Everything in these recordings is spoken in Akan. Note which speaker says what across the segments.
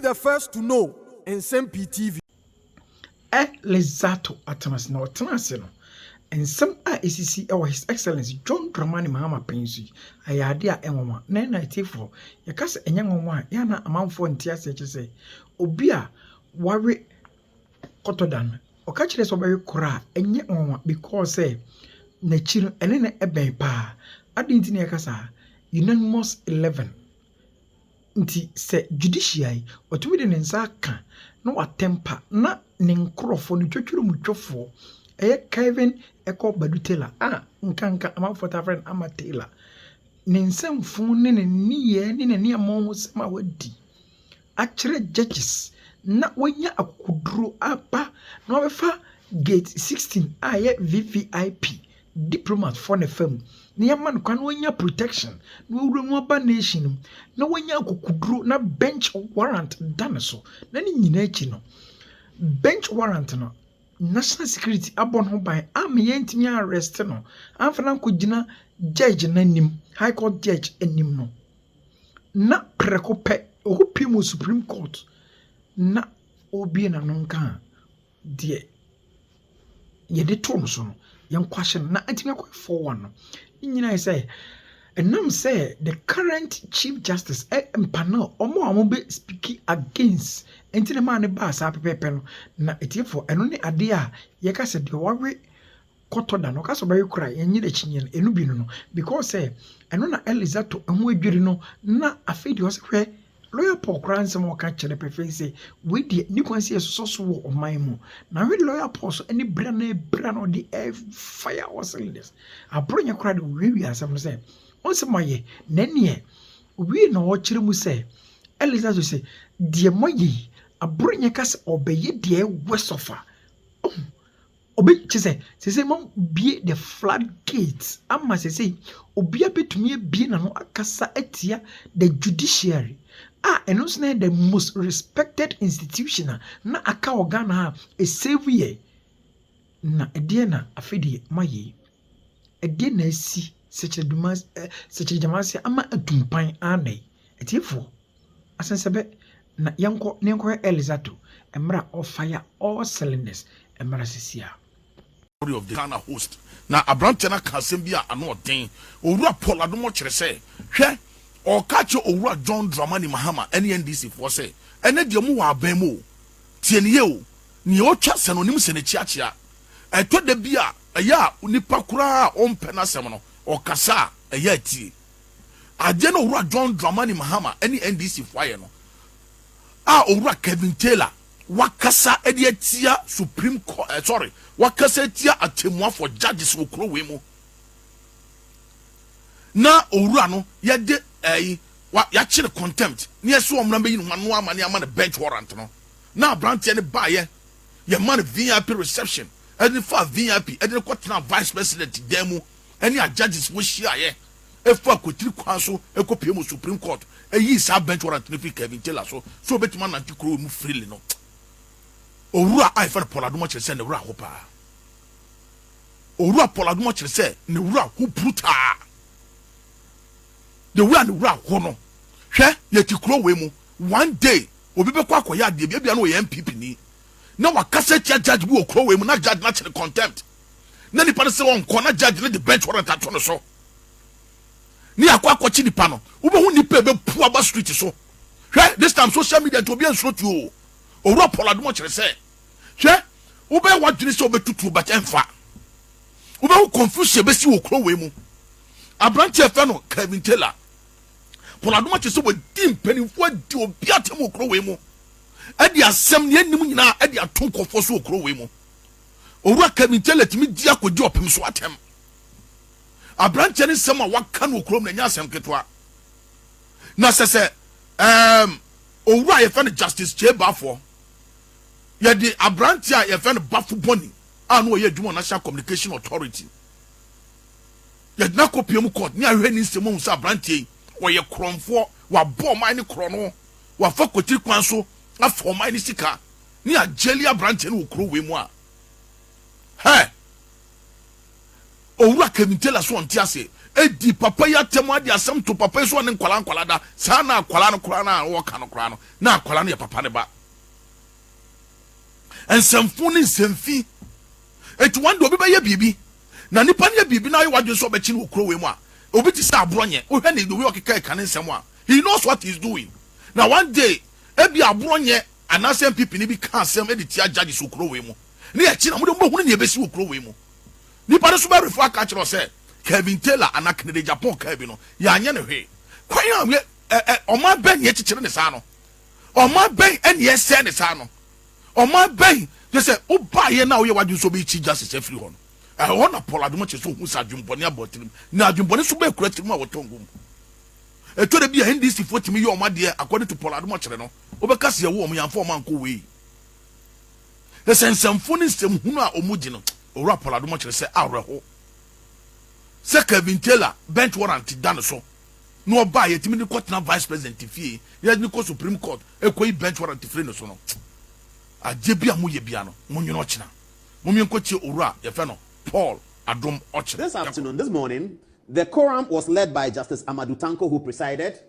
Speaker 1: the first to know in SMPTV.
Speaker 2: Lezato Atamas no Tanasino. And some ICC or His Excellency John Dramani Mahama Pensi, Ayadia Emma, 994, Yakas and young one, Yana amount for Tiasa, Obia, Wari Kotodan, or catch this over Kora, and yet one because say, Nachil and then a bay pa, Adintinia Casa, unanimous 11. Nti se judiciary otumide ne nsa aka na watempa na ne nkrofo ne twetwuru mutwofo Kevin Eko Badutela nkanka amafo ta friend amatela ne nsamfu ne ne niye ne ne niamo ho sema wadi akere judges na wonya akuduro apa na obefa gate 16 VVIP diplomat for the firm na man kwan wonya protection na wuru ba nation na wonya akukuduro na bench warrant dane so na ni nyina echi no bench warrant no national security abon ho ban am yentimi arrest no amfana kogina judge nanim high court judge anim no na prekope ohupimu supreme court na obi na nonka de yede to no so no yankwashe na antimi akwa for one nyina say enam say the current chief justice panel omo be speaking against entine man ne ba sa pepepe no na etiefo eno ne ade a ye ka se de ware kotoda no ka so be kura yenyi de chinye enu bi no because say eno na Elizato emu adwiri no na afedi o se hwe lawyer Paul Kranse mo ka kire pepe say we de ni kwansi esoso wo oman mu na we lawyer Paul so any bra no the fire was in this abronya kura de we asem say once moye nene we no wo kire mu say Elizato say de moye abronya ka se obeye de wesofa obi chise say mom bie the floodgates amma say obi abetumi bie na no akasa atia the judiciary and also the most respected institution na aka organ ha e save ye na ede na afedi maye ede na si seche jamasi ama atumpan anai etifo asensebe na yanko Elizato emra of fire all cylinders emra sisia
Speaker 3: of the Ghana host na abrantena kasembia ano den owura polado mo kire se hwe o kacho owura John Dramani Mahama NDC for say ene de mu wa ban mu tieniye o ni o twa senonim se ne chiachia eto de bia eya unipa kura o mpena sem no o kasa eya ti aje no owura John Dramani Mahama NDC for ye no owura Kevin Taylor wakasa ediatia Supreme Court wakasa etia atemwa for judges okro we mu na owura no ye de ya chire contempt ne yeso omna be yin hwanu amane ama bench warrant no na branch ne ba ye man VIP reception and for VIP and kwatena vice president demu any judges wo shia ye efu akotiri kwan so ekopie mu Supreme Court eyi sa bench warrant ne fi Kevin Taylor so betima na tikro mu freely no owura ai fa polado mo kire se ne wura ho pa owura polado mo kire se ne wura ho brutal the way and wura ho no hwe ye tikro we mu one day obi be kwa akoya de bia no ye MPP ni na wakasa chia judge bi okro we mu na judge na kire contempt na ni pa se won ko na judge le the bench warrant ato no so ni akwa akochi ni pa no ube hu ni pa be pu aba street so hwe this time social media to be answer to o owura polado mo kire se hwe ube wadwini se obetutu ba emfa ube hu confusion be si okro we mu abranche efe no Kevin Taylor polado mo kire se wodi mpanimfo di obi atem okro we mu adi asem ne anim nyina adi atonkofo so okro we mu owura Kevin Taylor timi di akodi opem so atem abranche ne sem a waka no okro na nya asem ketwa na sese owura ye fe no Justice Chebafo ye di abranche a ye fe no Bafo Boni no ye adwuma National Communication Authority ye na kopiem court ni ahwe ni nsem hu sa abranche wo ye kronfo wa bo man ni krono wa fa kotiri kwan so afọ man ni sika ni ageli abranche ni okro we mu a owura Kevin Taylor so onti ase edi papa ya temo ade asem to papa so ne nkwala da sa na akwala no kora na wo ka no kora no na akwala no ye papa ne ba ensemfu ne nsemfi eti wande obi ba ye bibi na nipa ne bibi na ye wadwe so be chi no okro we mu a obi ti sa abronye o hwe ne do we okeka ka ne nsem a he knows what he's doing. Now one day ebi abronye anase MPP ni bi ka asem edi ti ajadi so okro we mu ne ye chi na mo de mo hu ne ye besi okro we mu nipa ne so ba refu aka kiro se Kevin Taylor anakene de Japan Kevin no ya anya ne hwe kwan ya oma ben ye chichire ne sa no oma ben ene ye se ne sa no oma ben je se o ba ye na o ye wadu so be chi justice free ho no ho na Paul Adom che so hu sa dwumbone abotirim na dwumbone so be kura tirim a wotongum eto de bia NDC 40 million oma de according to Paul Adom chere no obeka se ye wo omyanfo oma nko we the sensamfo ni sem hunu a omugi no owura Paul Adom chere se awreho se Kevin Taylor bench warrant done so no buy it me court na vice president fie ye ni ko Supreme Court ekoi bench warrant free no so no ajebi amoye bia no monyono china momienko tie owura ye fe no Paul Adom Ochre.
Speaker 4: This afternoon, this morning, the quorum was led by Justice Amadou Tanko, who presided,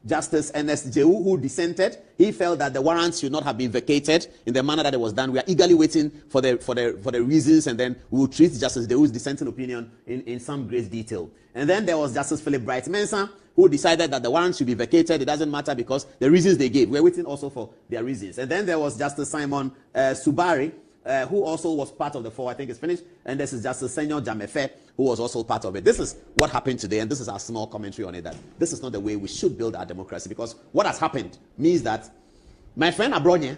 Speaker 4: Justice Ernest Jehu, who dissented. He felt that the warrants should not have been vacated in the manner that it was done. We are eagerly waiting for the reasons, and then we will treat Justice Jehu's dissenting opinion in some great detail. And then there was Justice Philip Bright Mensah, who decided that the warrants should be vacated. It doesn't matter because the reasons they gave. We're waiting also for their reasons. And then there was Justice Simon Subari, who also was part of the four. I think it's finished. And this is Justice Senyor Jamefe, who was also part of it. This is what happened today, and this is our small commentary on it, that this is not the way we should build our democracy, because what has happened means that my friend Abronye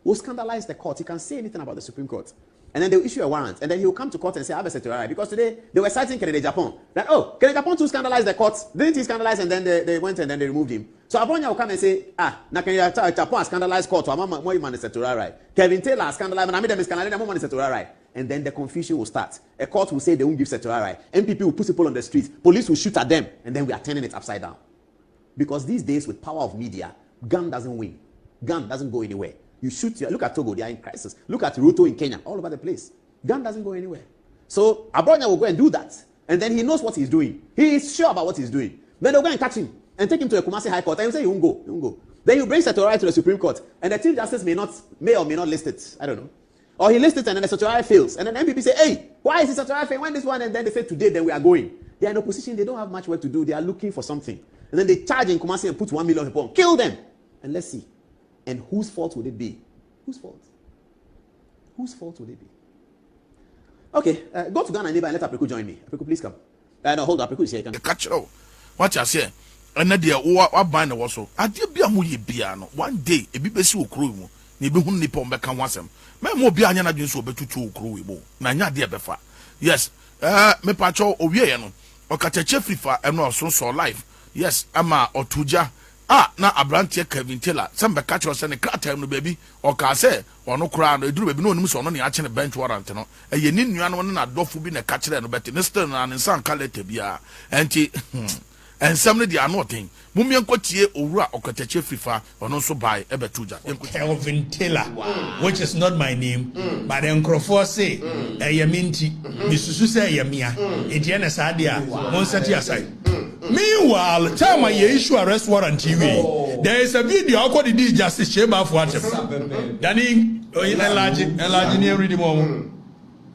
Speaker 4: will scandalize the court. He can say anything about the Supreme Court. And then they'll issue a warrant. And then he'll come to court and say, I have a secretariat. Because today, they were citing Kennedy Japan. That, oh, Kennedy Japan too scandalized the court. Didn't he scandalize? And then they went and then they removed him. So Abronya will come and say, now Kennedy Japan scandalized court. I'm more man is secretariat. Kevin Taylor scandalized. I made them scandalized. I'm more man is secretariat. And then the confusion will start. A court will say they won't give secretariat. MPP will put people on the streets. Police will shoot at them. And then we are turning it upside down. Because these days, with power of media, gun doesn't win. Gun doesn't go anywhere. You shoot, look at Togo, they are in crisis. Look at Ruto in Kenya, all over the place. Gun doesn't go anywhere. So Abronya will go and do that. And then he knows what he's doing. He is sure about what he's doing. Then they'll go and catch him and take him to the Kumasi High Court. And he'll say, he won't go. He won't go. Then he'll bring Secretariat to the Supreme Court. And the Chief Justice may or may not list it. I don't know. Or he lists it and then the Secretariat fails. And then the MPP say, hey, why is the Secretariat failing? When this one? And then they say, today, then we are going. They are in opposition. They don't have much work to do. They are looking for something. And then they charge in Kumasi and put 1 million people on. Kill them. And let's see. And whose fault would it be? Whose fault? Whose fault would it be? Okay, go to Ghana neighbor and let Apriku join me. Apriku, please come. No, hold on. Apriku is here.
Speaker 3: The catcher. What you say? And then what bind was so. I did be a muy piano. One day, a BBC crew, maybe who nip on back and was him. May more be an against so better to crew. Nanya dear befa. Yes, me patrol or yeano. Or catch a chef and also so life. Yes, Ama or Tuja. Na Abrantia Kevin Taylor, some catch us and a cat time, baby, or Case, or no crown, a drew baby, no news on the action a bench warrant, no. A yenin one at Dofu being a catcher and a betting Eastern and in some color tibia, and somebody are nothing. Mumian Cotier or Okache Fifa, or no so by Ebetuja.
Speaker 5: Kevin Taylor, which is not my name, but Uncle say, a Yaminti, Mrs. Say Yamia, Etienne Sadia, Monsati aside. Meanwhile, time I issue arrest warrant TV. There is a video how could it Justice Chamber for what? Danny enlarge near ready moment.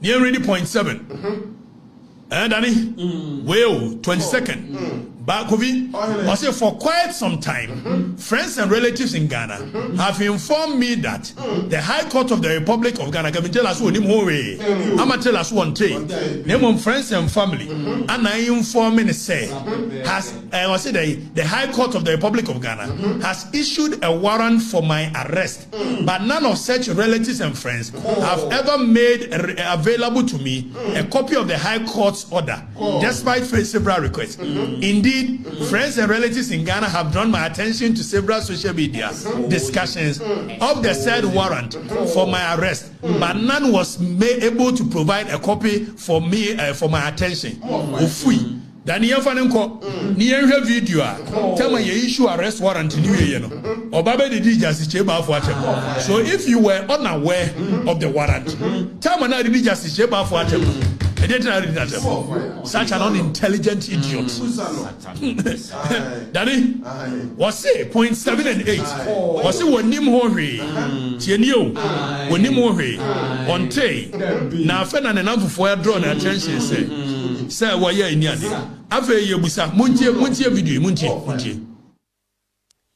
Speaker 5: Near ready 0.7. And Danny, well, 22nd. Bakovi, I say for quite some time, friends and relatives in Ghana have informed me that the High Court of the Republic of Ghana can tell us what him way. I'ma tell us one thing. Name on friends and family, and I inform me say has I say the High Court of the Republic of Ghana has issued a warrant for my arrest, but none of such relatives and friends have ever made available to me a copy of the High Court's order, despite several requests. Indeed, friends and relatives in Ghana have drawn my attention to several social media discussions of the said warrant for my arrest, but none was able to provide a copy for me for my attention. Ofui. Daniel Fanenko, near her video, tell me you issue arrest warrant in you. Or Baba the Justice Chamber for them. So if you were unaware of the warrant, tell me now the Justice Chamber for them. I didn't read that. Such an unintelligent idiot. Daddy, was it 0.7 and 8? Was it when Nim Hori? Tienio, when Nim Hori on Tay. Now, Fen and enough for a drawn attention. Say, why you in Yandi? Ave Yobusa, Muntia video, Munti.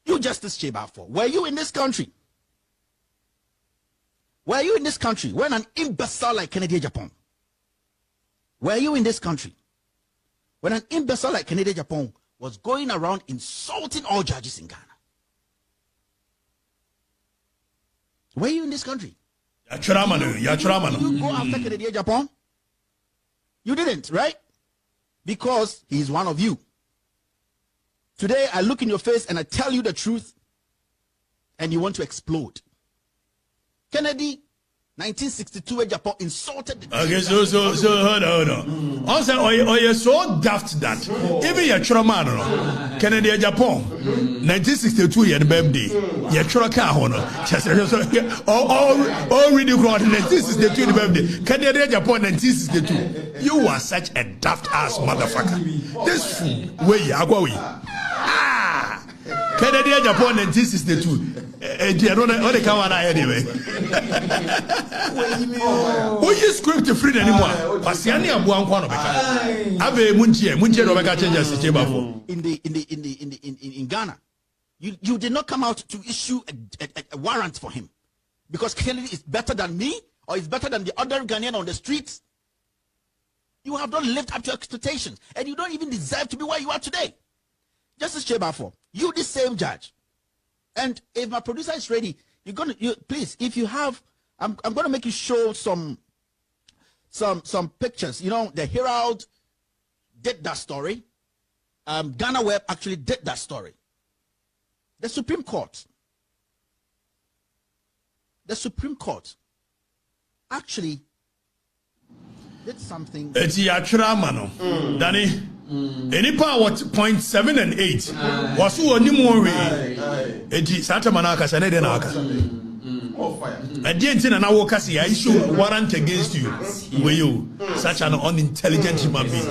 Speaker 6: You, Justice Chebafo, were you in this country? Were you in this country when an imbecile like Kennedy Japan? Were you in this country when an imbecile like Kennedy Japan was going around insulting all judges in Ghana? Were you in this country?
Speaker 5: You go
Speaker 6: after Kennedy Japan? You didn't, right? Because he's one of you. Today, I look in your face and I tell you the truth, and you want to explode. Kennedy, 1962, Japan insulted the...
Speaker 5: Okay, so hold on. Also, you're so daft that even your trauma, Kennedy, Japan, 1962, your birthday, your trauma, all really grown 1962, the birthday, Kennedy, Japan, 1962. You are such a daft ass motherfucker. This fool, where you are Kennedy, Japan, 1962. I don't know the come on anyway. Who you script free anymore? Pasiani abuan kwano beka. Ave munchie no beka changes Chebafo.
Speaker 6: In Ghana, you did not come out to issue a warrant for him because Kennedy is better than me or is better than the other Ghanaian on the streets. You have not lived up to expectations, and you don't even deserve to be where you are today. Justice Chebafo, you the same judge. And if my producer is ready, please, if you have, I'm going to make you show some pictures. You know, the Herald did that story. Ghana Web actually did that story. The Supreme Court actually did something.
Speaker 5: It's Yachramano, Danny. Any power what 0.7 and 8 was who only more Eti Santa Manaka Sanedanaka. I didn't say now I issue warrant against you. Were you such an unintelligent human being?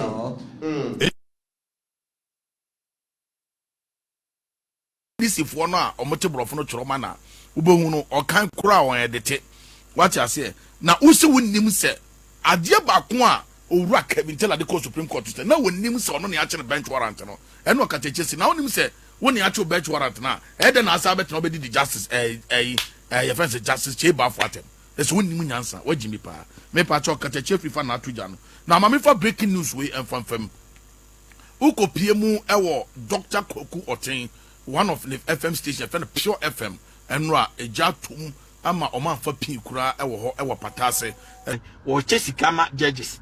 Speaker 3: This if one or multiple of no tromana, Ubono or can't crow on the what I say. Now, Usu wouldn't him say, Adia Bakwa. Owura Kevin tell the court Supreme Court to now when nim so no ne actual bench warrant no e no ka techesi now nim say when the actual bench warrant na e den asa bet no be the justice your friend Justice Chebafo atem that's when nim nyansa wagimi pa me pa cho ka teche fifa na atuja no na ma me for breaking news we enfam ukopie mu ewo Dr. Koku Oten one of the FM station friend Pure FM enra eja tum ama o man fa pin kura ewo ho ewo patase wo chesikama judges.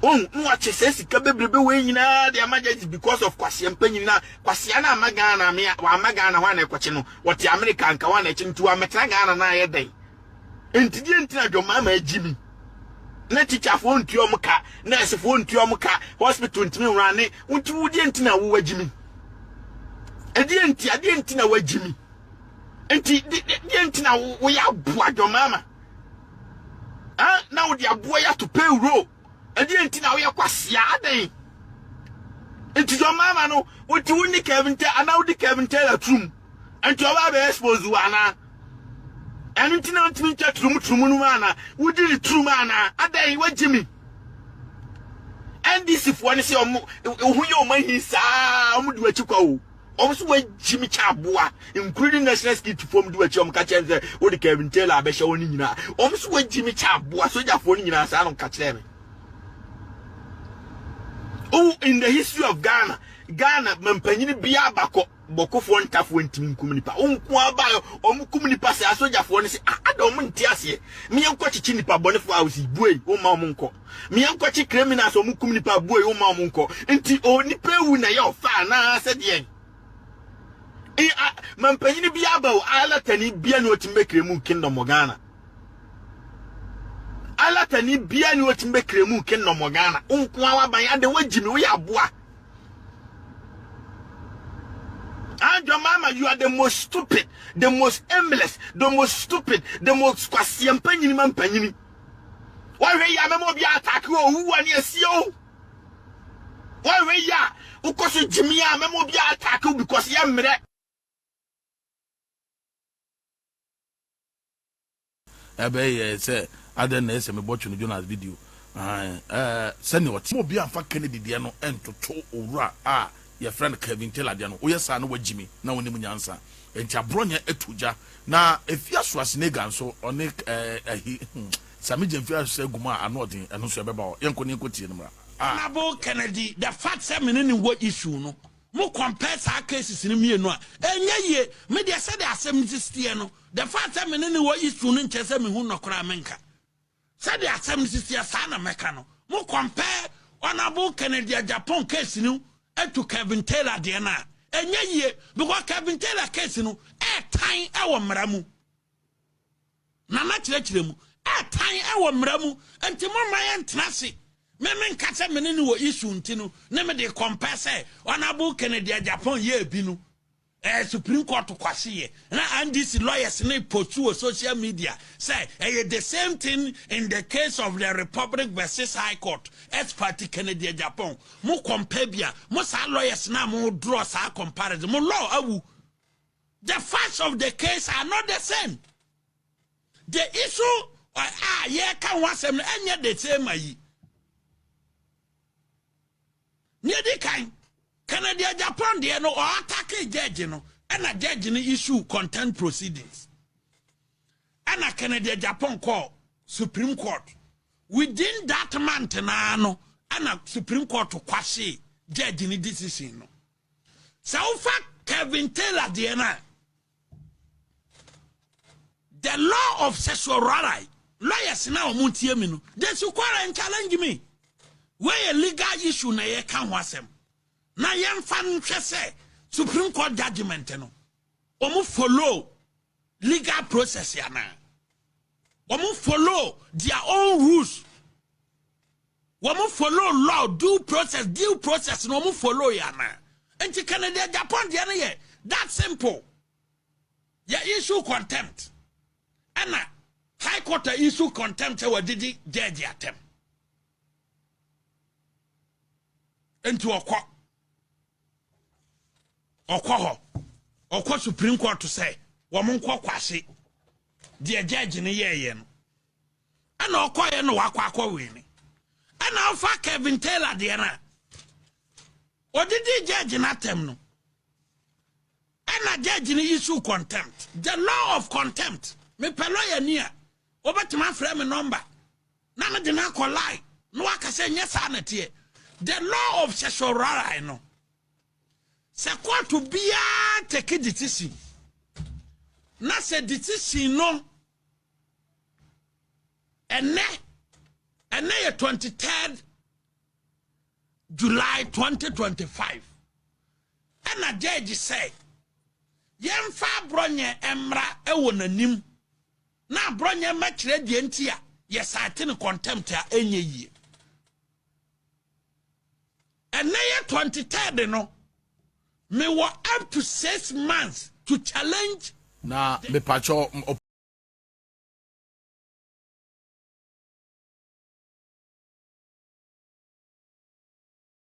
Speaker 3: Oh, no, I says it can be winning the emergency because of Kwasian Penina, Kwasiana Magana, me, Magana, one question, what the American can to a Metagana a day. And didn't your mamma, Jimmy. Let teacher phone to your muka, nurse phone to your muka, hospital to me running, what you didn't know where Jimmy. I didn't know where Jimmy. And didn't know where your mamma. Ah, now the boy have to pay road. I didn't know we are Kwasiade. And to your mamma, no, what you wouldn't Kevin tell, and now the Kevin tell a true. And to our best was Wana. And it's not me to Trumana, who did it true mana, a day, what Jimmy. And this if one is your who your money is, what you go. Also, when Jimmy Chabua, including National Ski to form do a chum catch and what the Kevin tell I bet showing in. Also, when Jimmy Chabua, so you're phoning in us, I don't catch them. Oh, in the history of Ghana, Mampany Biabako, Boko Fon Taf went to Kumunipa. Quabayo, Mukumunipa, I saw your phone. I don't mean Tiasie. Me and Quachi Chinipa Boniface, Boy, O Mamunko. Me and Quachi criminals or Mukumunipa, Boy, O Mamunko. And the only Pewuna, your fan, I said, yen. Mampany Biabo, I let any Biano to make a moon kingdom of Ghana. Alatani bia ni woti mbekre mu ken no mogana unkwa wa ban ade wagimi we aboa and your mama you are the most stupid, the most aimless, the most stupid, the most kwasiempanyini mampanyini Why we ya memo bi attack o wu ani asio. Why we ya ukoso Jimmy ya memo bi attack because ya mre. Ebe say aden na ese me botchu no Jonas video. Send what mo bi amfa Kennedy de no entoto owura a your friend Kevin Taylor de no oyesa no wagimi na woni munyansa. Enti abronya etuja na efia so asenega nso one Sami Jemfia say guma anodin eno so beba o yenko ni nkotie no mra.
Speaker 5: Honorable Kennedy, the fact say me ni what issue no. Mo compare sa cases ni mienu a. Enye ye, me dey say the asem sistie no. The fact say me ni what issue no nche say me hu nokora menka. Say the asem sistie sa na meka no. Mo compare Honorable Kennedy Japan case no to Kevin Taylor de na. Enye ye, because Kevin Taylor case no time e wo mra mu. Na na kire mu. Time e wo mra mu. Enti mo mayen tenase. Memen kasa menene wo issue ntino na me de compare say Honorable Kennedy Japan ye bi no Supreme Court kwase ye na NDC lawyers na post to social media say the same thing in the case of the Republic versus High Court expert Kennedy Japan mo compare bia mo sa lawyers na mo draw sa comparison mo law awu. The facts of the case are not the same. The issue ye kan wasem enye the same ayi. Niedi kan Kennedy Japan de no or attack judge no and a judge no issue contempt proceedings. And a Kennedy Japan call Supreme Court within that month na no and a Supreme Court to kwashe judge ni decision no. So far Kevin Taylor de na the law of sexual right lawyers now omuntie me no they should quarrel challenge me. Where a legal issue na ye kan wasem na ye mfa nhwe se Supreme Court judgment no omu follow legal process ya na omu follow their own rules omu follow law due process no omu follow ya na enti Canada Japan dia na ye that simple ya issue contempt ana High Court issue contempt we did judge atem into okwa Supreme Court to say woman kwase the judge ni ye no ana okwa ye no wakwa we ni ana ofa Kevin Taylor de na odidi judge na tem no ana judge ni issue contempt the law of contempt me pelo ye ni a obetima frame number na me de na call lie no aka say nyesa na tie. The law of sexual right no. Se court to be take decision. Na se decision no. Ene 23rd July 2025. And a judge say, Yemfa bronye emra ewo nanim. Na bronye machire di entia. Yes, I think contempt ya enye ye. And now 23rd no me were up to 6 months to challenge
Speaker 3: na me pacho